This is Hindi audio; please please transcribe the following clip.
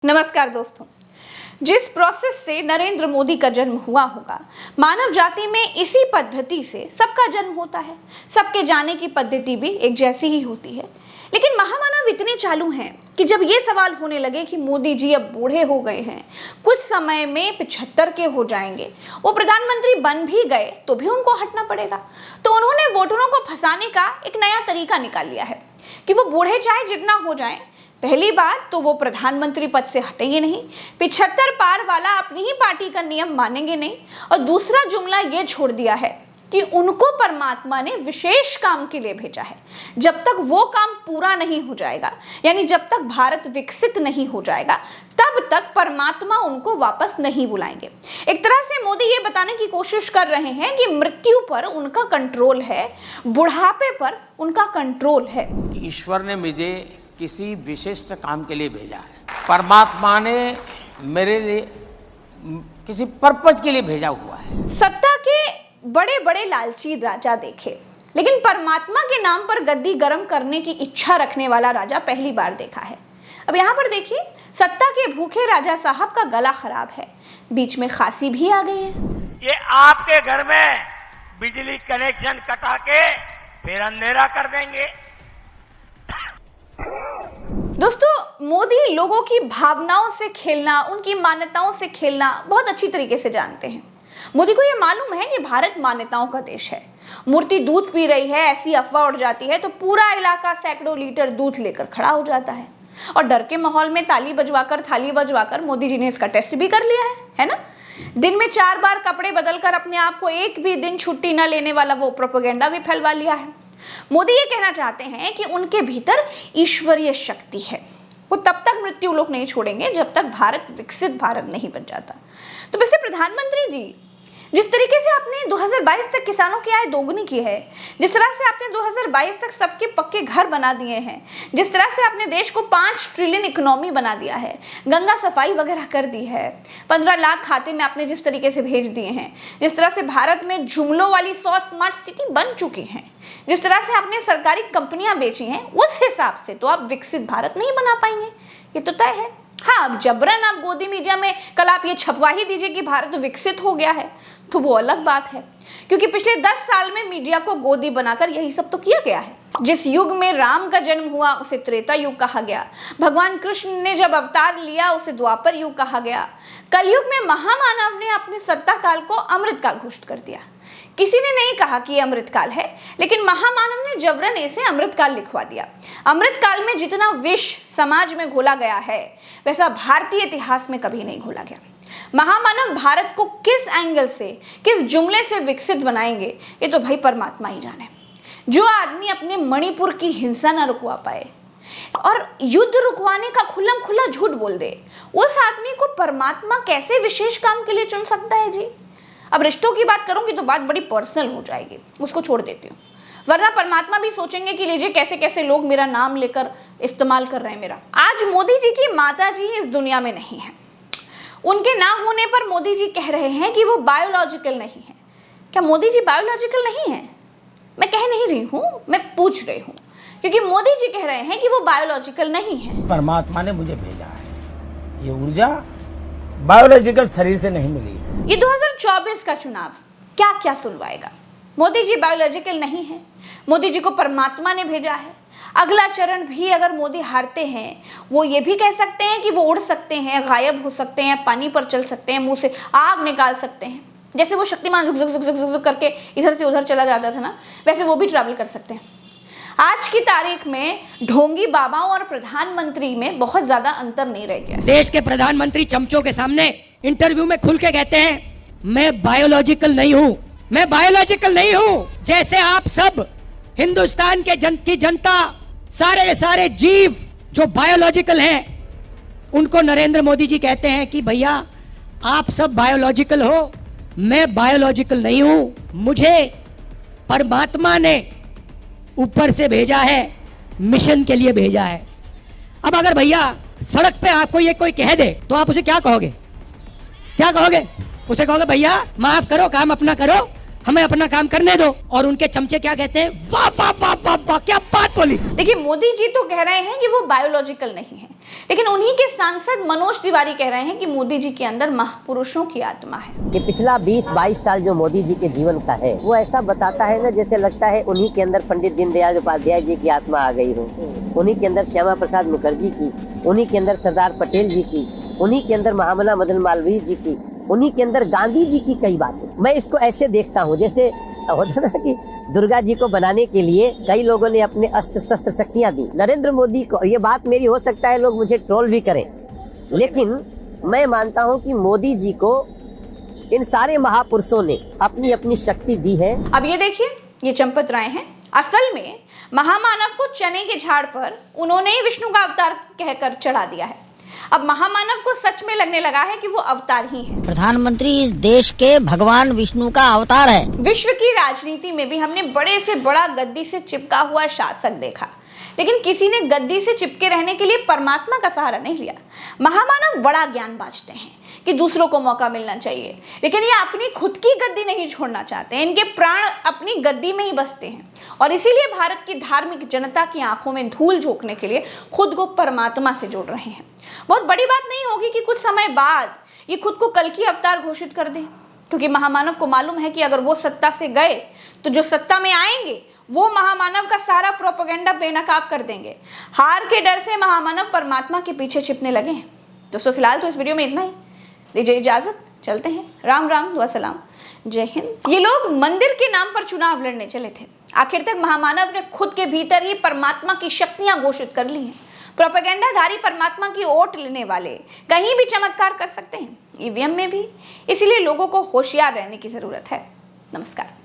नमस्कार दोस्तों। जिस प्रोसेस से नरेंद्र मोदी का जन्म हुआ होगा, मानव जाति में इसी पद्धति से सबका जन्म होता है। सबके जाने की पद्धति भी एक जैसी ही होती है। लेकिन महामानव इतने चालू हैं कि जब ये सवाल होने लगे कि मोदी जी अब बूढ़े हो गए हैं, कुछ समय में 75 के हो जाएंगे, वो प्रधानमंत्री बन भी गए तो भी उनको हटना पड़ेगा, तो उन्होंने वोटरों को फंसाने का एक नया तरीका निकाल लिया है कि वो बूढ़े चाहे जितना हो जाएं, पहली बात तो वो प्रधानमंत्री पद से हटेंगे नहीं, 75 पार वाला अपनी ही पार्टी का नियम मानेंगे नहीं, और दूसरा जुमला ये छोड़ दिया है कि उनको परमात्मा ने विशेष काम के लिए भेजा है। जब तक वो काम पूरा नहीं हो जाएगा, यानी जब तक भारत विकसित नहीं हो जाएगा, तब तक परमात्मा उनको वापस नहीं बुलाएंगे। एक तरह से मोदी ये बताने की कोशिश कर रहे हैं कि मृत्यु पर उनका कंट्रोल है, बुढ़ापे पर उनका कंट्रोल है। ईश्वर ने मुझे किसी विशिष्ट काम के लिए भेजा है, परमात्मा ने मेरे लिए किसी पर्पज के लिए भेजा हुआ है। सत्ता के बड़े बड़े लालची राजा देखे, लेकिन परमात्मा के नाम पर गद्दी गर्म करने की इच्छा रखने वाला राजा पहली बार देखा है। अब यहाँ पर देखिए, सत्ता के भूखे राजा साहब का गला खराब है, बीच में खांसी भी आ गई है। ये आपके घर में बिजली कनेक्शन कटा के फिर अंधेरा कर देंगे। दोस्तों, मोदी लोगों की भावनाओं से खेलना, उनकी मान्यताओं से खेलना बहुत अच्छी तरीके से जानते हैं। मोदी को यह मालूम है कि भारत मान्यताओं का देश है। मूर्ति दूध पी रही है, ऐसी अफवाह उड़ जाती है तो पूरा इलाका सैकड़ों लीटर दूध लेकर खड़ा हो जाता है, और डर के माहौल में थाली बजवाकर मोदी जी ने इसका टेस्ट भी कर लिया है ना। दिन में 4 बार कपड़े बदलकर अपने आप को एक भी दिन छुट्टी न लेने वाला वो प्रोपेगेंडा भी फैलवा लिया है। मोदी ये कहना चाहते हैं कि उनके भीतर ईश्वरीय शक्ति है। वो तब तक मृत्यु लोक नहीं छोड़ेंगे जब तक भारत विकसित भारत नहीं बन जाता। तो वैसे प्रधानमंत्री जी, जिस तरीके से आपने 2022 तक किसानों की आय दोगुनी की है, जिस तरह से आपने 2022 तक सबके पक्के घर बना दिए हैं, जिस तरह से आपने देश को 5 ट्रिलियन इकोनॉमी बना दिया है, गंगा सफाई वगैरह कर दी है, 15 लाख खाते में आपने जिस तरीके से भेज दिए हैं, जिस तरह से भारत में जुमलों वाली 100 स्मार्ट सिटी बन चुकी हैं, जिस तरह से आपने सरकारी कंपनियां बेची हैं, उस हिसाब से तो आप विकसित भारत नहीं बना पाएंगे, ये तो तय है। हाँ, अब जबरन आप गोदी मीडिया में कल आप ये छपवा ही दीजिए कि भारत विकसित हो गया है, तो वो अलग बात है, क्योंकि पिछले 10 साल में मीडिया को गोदी बनाकर यही सब तो किया गया है। जिस युग में राम का जन्म हुआ उसे त्रेता युग कहा गया, भगवान कृष्ण ने जब अवतार लिया उसे द्वापर युग कहा गया, कलयुग में महामानव ने अपने सत्ता काल को अमृत काल घोषित कर दिया। किसी ने नहीं कहा कि ये अमृतकाल है, लेकिन महामानव ने जबरन इसे अमृतकाल लिखवा दिया। अमृतकाल में जितना विष समाज में घोला गया है, वैसा भारतीय इतिहास में कभी नहीं घोला गया। महामानव भारत को किस एंगल से, किस जुमले से विकसित बनाएंगे, ये तो भाई परमात्मा ही जाने। जो आदमी अपने मणिपुर की हिंसा न रुकवा पाए और युद्ध रुकवाने का खुल्लम खुल्ला झूठ बोल दे, उस आदमी को परमात्मा कैसे विशेष काम के लिए चुन सकता है जी। अब रिश्तों की बात करूंगी तो बात बड़ी पर्सनल हो जाएगी, उसको छोड़ देती हूँ, वरना परमात्मा भी सोचेंगे कि लीजिए कैसे कैसे लोग मेरा नाम लेकर इस्तेमाल कर रहे हैं मेरा। आज मोदी जी की माता जी इस दुनिया में नहीं है, उनके ना होने पर मोदी जी कह रहे हैं कि वो बायोलॉजिकल नहीं है। क्या मोदी जी बायोलॉजिकल नहीं है? मैं कह नहीं रही हूँ, मैं पूछ रही हूँ, क्योंकि मोदी जी कह रहे हैं कि वो बायोलॉजिकल नहीं है। परमात्मा ने मुझे भेजा है, ये ऊर्जा बायोलॉजिकल शरीर से नहीं मिली है। ये 2024 का चुनाव क्या क्या सुलवाएगा? मोदी जी बायोलॉजिकल नहीं है, मोदी जी को परमात्मा ने भेजा है। अगला चरण भी अगर मोदी हारते हैं, वो ये भी कह सकते हैं कि वो उड़ सकते हैं, गायब हो सकते हैं, पानी पर चल सकते हैं, मुंह से आग निकाल सकते हैं। जैसे वो शक्तिमान झुक झुक झुक झुक करके इधर से उधर चला जाता था ना, वैसे वो भी ट्रैवल कर सकते हैं। आज की तारीख में ढोंगी बाबाओं और प्रधानमंत्री में बहुत ज्यादा अंतर नहीं रह गया। देश के प्रधानमंत्री चमचों के सामने इंटरव्यू में खुल के कहते हैं, मैं बायोलॉजिकल नहीं हूं, मैं बायोलॉजिकल नहीं हूं। जैसे आप सब हिंदुस्तान के की जनता, सारे जीव जो बायोलॉजिकल हैं, उनको नरेंद्र मोदी जी कहते हैं कि भैया आप सब बायोलॉजिकल हो, मैं बायोलॉजिकल नहीं हूं, मुझे परमात्मा ने ऊपर से भेजा है, मिशन के लिए भेजा है। अब अगर भैया सड़क पे आपको ये कोई कह दे तो आप उसे क्या कहोगे? क्या कहोगे? उसे कहोगे भैया माफ करो, काम अपना करो, हमें अपना काम करने दो। और उनके चमचे क्या कहते हैं? वाह वाह वाह वाह वाह, क्या बात बोली। देखिए, मोदी जी तो कह रहे हैं कि वो बायोलॉजिकल नहीं है, लेकिन उन्हीं के सांसद मनोज तिवारी कह रहे हैं कि मोदी जी के अंदर महापुरुषों की आत्मा है। कि पिछला 20-22 साल जो मोदी जी के जीवन का है वो ऐसा बताता है ना, जैसे लगता है उन्हीं के अंदर पंडित दीनदयाल उपाध्याय जी की आत्मा आ गई हो, उन्हीं के अंदर श्यामा प्रसाद मुखर्जी की, उन्हीं के अंदर सरदार पटेल जी की, उन्हीं के अंदर महामना मदन मालवीय जी की, उन्हीं के अंदर गांधी जी की कई बातें। मैं इसको ऐसे देखता हूँ जैसे होता ना कि दुर्गा जी को बनाने के लिए कई लोगों ने अपने अस्त्र शस्त्र शक्तियां दी। नरेंद्र मोदी को, ये बात मेरी हो सकता है लोग मुझे ट्रोल भी करें, लेकिन मैं मानता हूं कि मोदी जी को इन सारे महापुरुषों ने अपनी अपनी शक्ति दी है। अब ये देखिए, ये चंपत राय हैं। असल में महामानव को चने के झाड़ पर उन्होंने ही विष्णु का अवतार कहकर चढ़ा दिया है। अब महामानव को सच में लगने लगा है कि वो अवतार ही है। प्रधानमंत्री इस देश के भगवान विष्णु का अवतार है। विश्व की राजनीति में भी हमने बड़े से बड़ा गद्दी से चिपका हुआ शासक देखा, लेकिन किसी ने गद्दी से चिपके रहने के लिए परमात्मा का सहारा नहीं लिया। महामानव बड़ा ज्ञान बांटते हैं कि दूसरों को मौका मिलना चाहिए, लेकिन ये अपनी खुद की गद्दी नहीं छोड़ना चाहते। इनके प्राण अपनी गद्दी में ही बसते हैं और इसीलिए भारत की धार्मिक जनता की आंखों में धूल झोंकने के लिए खुद को परमात्मा से जोड़ रहे हैं। बहुत बड़ी बात नहीं होगी कि कुछ समय बाद ये खुद को कल की अवतार घोषित कर दें, क्योंकि महामानव को मालूम है कि अगर वो सत्ता से गए तो जो सत्ता में आएंगे वो महामानव का सारा प्रोपेगेंडा बेनकाब कर देंगे। हार के डर से महामानव परमात्मा के पीछे छिपने लगे हैं। दोस्तों फिलहाल तो इस वीडियो में इतना ही, दीजिए इजाजत, चलते हैं। राम राम, दुआ सलाम, जय हिंद। ये लोग मंदिर के नाम पर चुनाव लड़ने चले थे, आखिर तक महामानव ने खुद के भीतर ही परमात्मा की शक्तियां घोषित कर ली हैं। प्रोपेगेंडाधारी परमात्मा की ओट लेने वाले कहीं भी चमत्कार कर सकते हैं, ईवीएम में भी। इसीलिए लोगों को होशियार रहने की जरूरत है। नमस्कार।